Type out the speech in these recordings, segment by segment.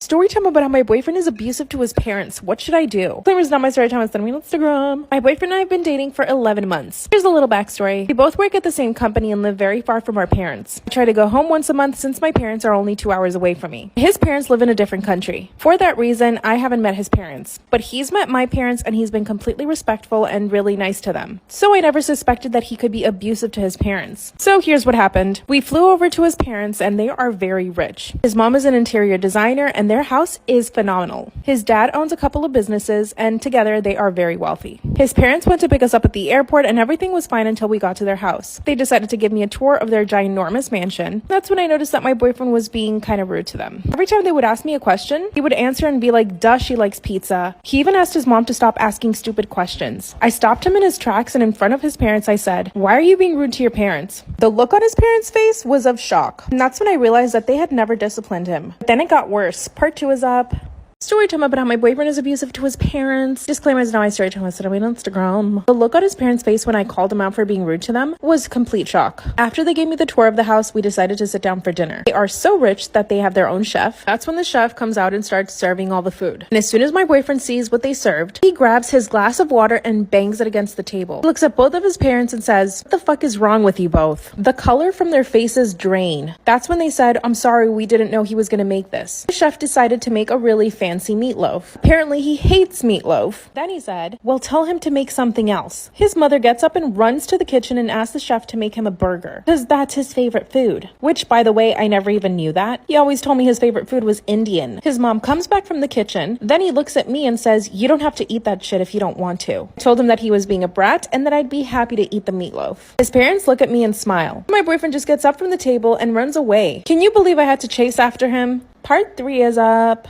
Story time about how my boyfriend is abusive to his parents. What should I do? Disclaimer is not my story time. It's on Instagram. My boyfriend and I have been dating for 11 months. Here's a little backstory. We both work at the same company and live very far from our parents. I try to go home once a month since my parents are only 2 hours away from me. His parents live in a different country. For that reason, I haven't met his parents. But he's met my parents and he's been completely respectful and really nice to them. So I never suspected that he could be abusive to his parents. So here's what happened. We flew over to his parents and they are very rich. His mom is an interior designer and their house is phenomenal. His dad owns a couple of businesses and together they are very wealthy. His parents went to pick us up at the airport and everything was fine until we got to their house. They decided to give me a tour of their ginormous mansion. That's when I noticed that my boyfriend was being kind of rude to them. Every time they would ask me a question, he would answer and be like, duh, she likes pizza. He even asked his mom to stop asking stupid questions. I stopped him in his tracks and in front of his parents I said, why are you being rude to your parents? The look on his parents' face was of shock. And that's when I realized that they had never disciplined him. But then it got worse. Part 2 is up. Story time about how my boyfriend is abusive to his parents. Disclaimer is not my story time. I said on Instagram. The look on his parents' face when I called him out for being rude to them was complete shock. After they gave me the tour of the house, we decided to sit down for dinner. They are so rich that they have their own chef. That's when the chef comes out and starts serving all the food. And as soon as my boyfriend sees what they served, he grabs his glass of water and bangs it against the table. He looks at both of his parents and says, what the fuck is wrong with you both? The color from their faces drain. That's when they said, I'm sorry, we didn't know he was gonna make this. The chef decided to make a really fancy meatloaf. Apparently he hates meatloaf. Then he said, well, tell him to make something else. His mother gets up and runs to the kitchen and asks the chef to make him a burger because that's his favorite food. Which, by the way, I never even knew that. He always told me his favorite food was Indian. His mom comes back from the kitchen. Then he looks at me and says, you don't have to eat that shit if you don't want to. I told him that he was being a brat and that I'd be happy to eat the meatloaf. His parents look at me and smile. My boyfriend just gets up from the table and runs away. Can you believe I had to chase after him? Part 3 is up.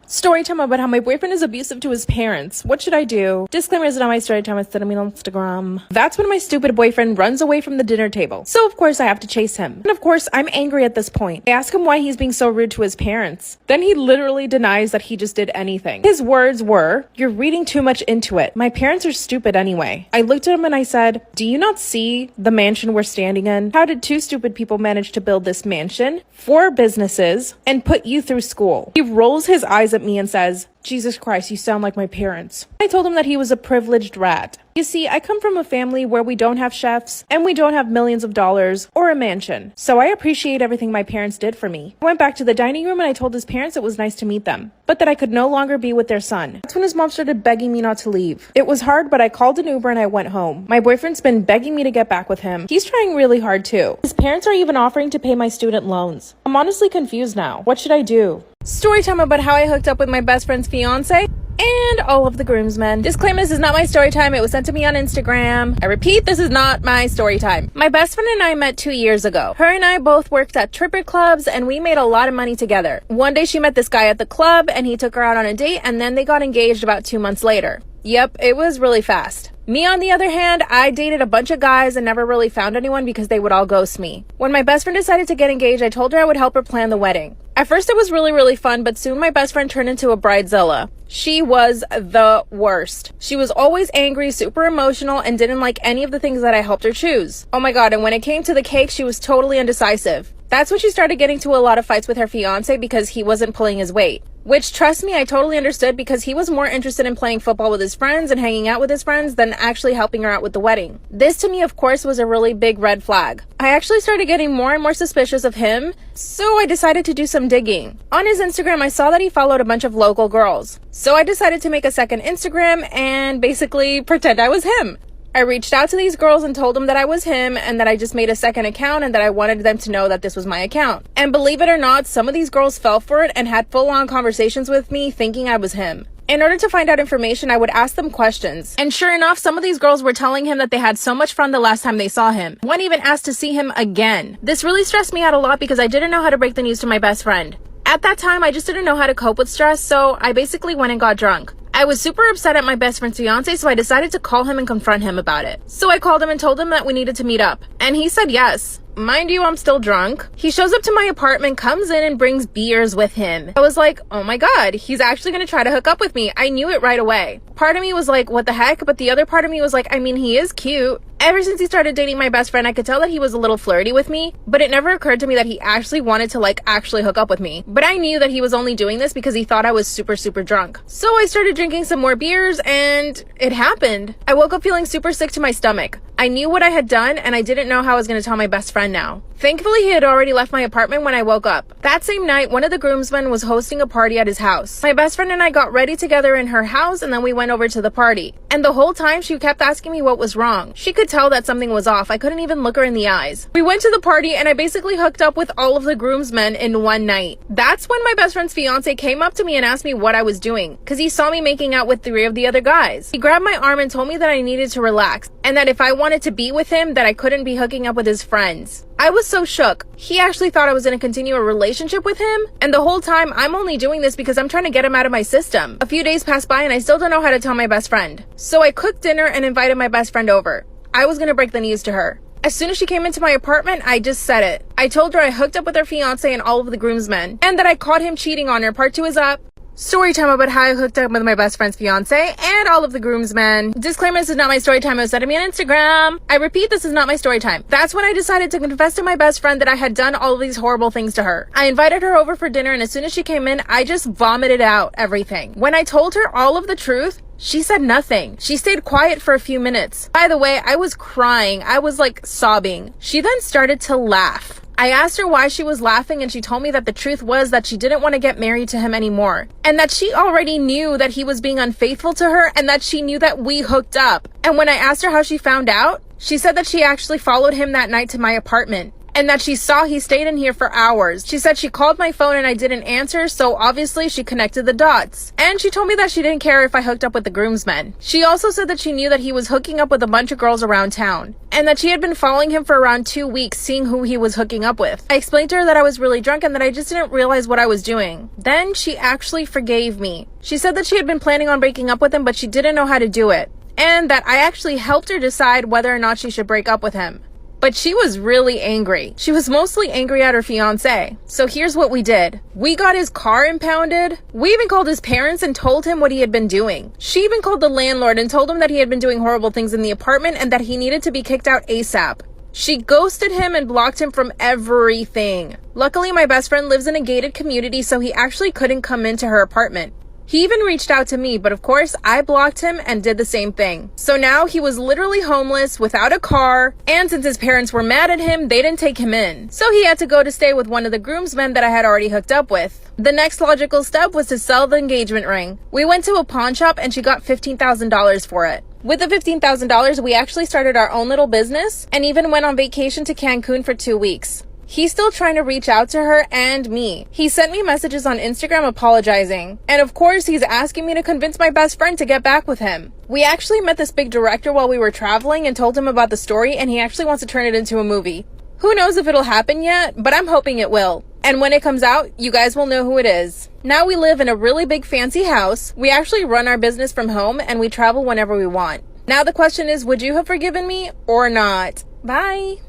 Story time about how my boyfriend is abusive to his parents. What should I do? Disclaimer is not my story time. It's on Instagram. That's when my stupid boyfriend runs away from the dinner table. So of course I have to chase him. And of course I'm angry at this point. I ask him why he's being so rude to his parents. Then he literally denies that he just did anything. His words were, you're reading too much into it. My parents are stupid anyway. I looked at him and I said, do you not see the mansion we're standing in? How did 2 stupid people manage to build this mansion, 4 businesses, and put you through school? He rolls his eyes at me and says, Jesus Christ, you sound like my parents. I told him that he was a privileged rat. You see, I come from a family where we don't have chefs and we don't have millions of dollars or a mansion. So I appreciate everything my parents did for me. I went back to the dining room and I told his parents it was nice to meet them, but that I could no longer be with their son. That's when his mom started begging me not to leave. It was hard, but I called an Uber and I went home. My boyfriend's been begging me to get back with him. He's trying really hard too. His parents are even offering to pay my student loans. I'm honestly confused now. What should I do? Story time about how I hooked up with my best friend's fiance and all of the groomsmen. Disclaimer, this is not my story time. It was sent to me on Instagram. I repeat, this is not my story time. My best friend and I met 2 years ago. Her and I both worked at stripper clubs and we made a lot of money together. One day she met this guy at the club and he took her out on a date and then they got engaged about 2 months later. Yep, it was really fast. Me, on the other hand, I dated a bunch of guys and never really found anyone because they would all ghost me. When my best friend decided to get engaged, I told her I would help her plan the wedding. At first it was really fun, but soon my best friend turned into a bridezilla. She was the worst. She was always angry, super emotional, and didn't like any of the things that I helped her choose. Oh my god, and when it came to the cake, she was totally indecisive. That's when she started getting to a lot of fights with her fiance because he wasn't pulling his weight. Which, trust me, I totally understood because he was more interested in playing football with his friends and hanging out with his friends than actually helping her out with the wedding. This to me, of course, was a really big red flag. I actually started getting more and more suspicious of him, so I decided to do some digging. On his Instagram, I saw that he followed a bunch of local girls. So I decided to make a second Instagram and basically pretend I was him. I reached out to these girls and told them that I was him and that I just made a second account and that I wanted them to know that this was my account. And believe it or not, some of these girls fell for it and had full-on conversations with me thinking I was him. In order to find out information, I would ask them questions. And sure enough, some of these girls were telling him that they had so much fun the last time they saw him. One even asked to see him again. This really stressed me out a lot because I didn't know how to break the news to my best friend. At that time, I just didn't know how to cope with stress, so I basically went and got drunk. I was super upset at my best friend's fiance, so I decided to call him and confront him about it. So I called him and told him that we needed to meet up. And he said yes. Mind you, I'm still drunk. He shows up to my apartment, comes in, and brings beers with him. I was like, oh my god, he's actually gonna try to hook up with me. I knew it right away. Part of me was like, what the heck? But the other part of me was like, I mean, he is cute. Ever since he started dating my best friend, I could tell that he was a little flirty with me, but it never occurred to me that he actually wanted to actually hook up with me. But I knew that he was only doing this because he thought I was super drunk. So I started drinking some more beers and it happened. I woke up feeling super sick to my stomach. I knew what I had done and I didn't know how I was going to tell my best friend now. Thankfully, he had already left my apartment when I woke up. That same night, one of the groomsmen was hosting a party at his house. My best friend and I got ready together in her house and then we went over to the party. And the whole time she kept asking me what was wrong. She could tell that something was off. I couldn't even look her in the eyes. We went to the party and I basically hooked up with all of the groomsmen in one night. That's when my best friend's fiance came up to me and asked me what I was doing because he saw me making out with 3 of the other guys. He grabbed my arm and told me that I needed to relax and that if I wanted to be with him, that I couldn't be hooking up with his friends. I was so shook. He actually thought I was going to continue a relationship with him, and the whole time I'm only doing this because I'm trying to get him out of my system. A few days passed by and I still don't know how to tell my best friend. So I cooked dinner and invited my best friend over. I was going to break the news to her. As soon as she came into my apartment, I just said it. I told her I hooked up with her fiance and all of the groomsmen, and that I caught him cheating on her. Part 2 is up. Story time about how I hooked up with my best friend's fiance and all of the groomsmen. Disclaimer, this is not my story time. It was sent to me on Instagram. I repeat, this is not my story time. That's when I decided to confess to my best friend that I had done all of these horrible things to her. I invited her over for dinner and as soon as she came in, I just vomited out everything. When I told her all of the truth, she said nothing. She stayed quiet for a few minutes. By the way, I was crying. I was sobbing. She then started to laugh. I asked her why she was laughing and she told me that the truth was that she didn't want to get married to him anymore and that she already knew that he was being unfaithful to her and that she knew that we hooked up. And when I asked her how she found out, she said that she actually followed him that night to my apartment and that she saw he stayed in here for hours. She said she called my phone and I didn't answer, so obviously she connected the dots. And she told me that she didn't care if I hooked up with the groomsmen. She also said that she knew that he was hooking up with a bunch of girls around town and that she had been following him for around 2 weeks, seeing who he was hooking up with. I explained to her that I was really drunk and that I just didn't realize what I was doing. Then she actually forgave me. She said that she had been planning on breaking up with him, but she didn't know how to do it, and that I actually helped her decide whether or not she should break up with him. But she was really angry. She was mostly angry at her fiance. So here's what we did. We got his car impounded. We even called his parents and told him what he had been doing. She even called the landlord and told him that he had been doing horrible things in the apartment and that he needed to be kicked out ASAP. She ghosted him and blocked him from everything. Luckily, my best friend lives in a gated community, so he actually couldn't come into her apartment. He even reached out to me, but of course, I blocked him and did the same thing. So now he was literally homeless, without a car, and since his parents were mad at him, they didn't take him in. So he had to go to stay with one of the groomsmen that I had already hooked up with. The next logical step was to sell the engagement ring. We went to a pawn shop and she got $15,000 for it. With the $15,000, we actually started our own little business and even went on vacation to Cancun for 2 weeks. He's still trying to reach out to her and me. He sent me messages on Instagram apologizing. And of course, he's asking me to convince my best friend to get back with him. We actually met this big director while we were traveling and told him about the story, and he actually wants to turn it into a movie. Who knows if it'll happen yet, but I'm hoping it will. And when it comes out, you guys will know who it is. Now we live in a really big fancy house. We actually run our business from home and we travel whenever we want. Now the question is, would you have forgiven me or not? Bye.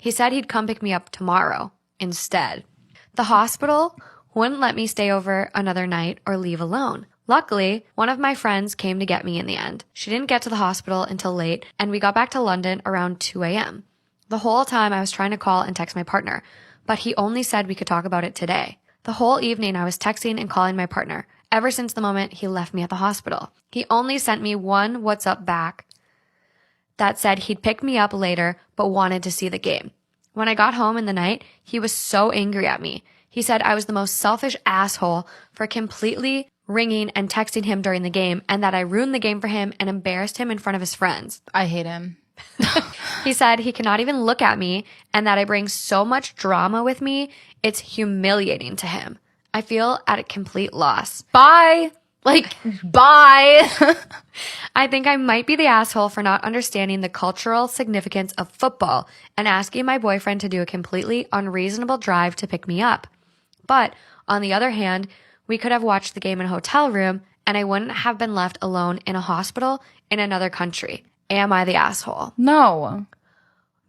He said he'd come pick me up tomorrow instead. The hospital wouldn't let me stay over another night or leave alone. Luckily, one of my friends came to get me in the end. She didn't get to the hospital until late, and we got back to London around 2 a.m. The whole time I was trying to call and text my partner, but he only said we could talk about it today. The whole evening I was texting and calling my partner, ever since the moment he left me at the hospital. He only sent me one "what's up" back that said he'd pick me up later but wanted to see the game. When I got home in the night, he was so angry at me. He said I was the most selfish asshole for completely ringing and texting him during the game and that I ruined the game for him and embarrassed him in front of his friends. I hate him. He said he cannot even look at me and that I bring so much drama with me, it's humiliating to him. I feel at a complete loss. Bye. Bye. I think I might be the asshole for not understanding the cultural significance of football and asking my boyfriend to do a completely unreasonable drive to pick me up. But on the other hand, We could have watched the game in a hotel room, and I wouldn't have been left alone in a hospital in another country. Am I the asshole? No.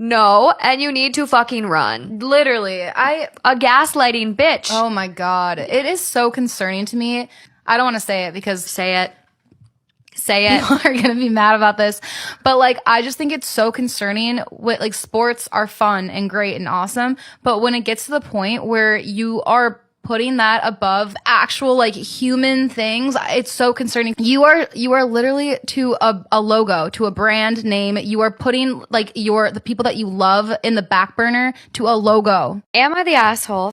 No, and you need to fucking run. Literally. A gaslighting bitch. Oh my God. It is so concerning to me. I don't want to say it because Say it. Say it. people are going to be mad about this. But like, I just think it's so concerning. Like, sports are fun and great and awesome. But when it gets to the point where you are putting that above actual like human things, it's so concerning. You are literally to a logo, to a brand name. You are putting like the people that you love in the back burner to a logo. Am I the asshole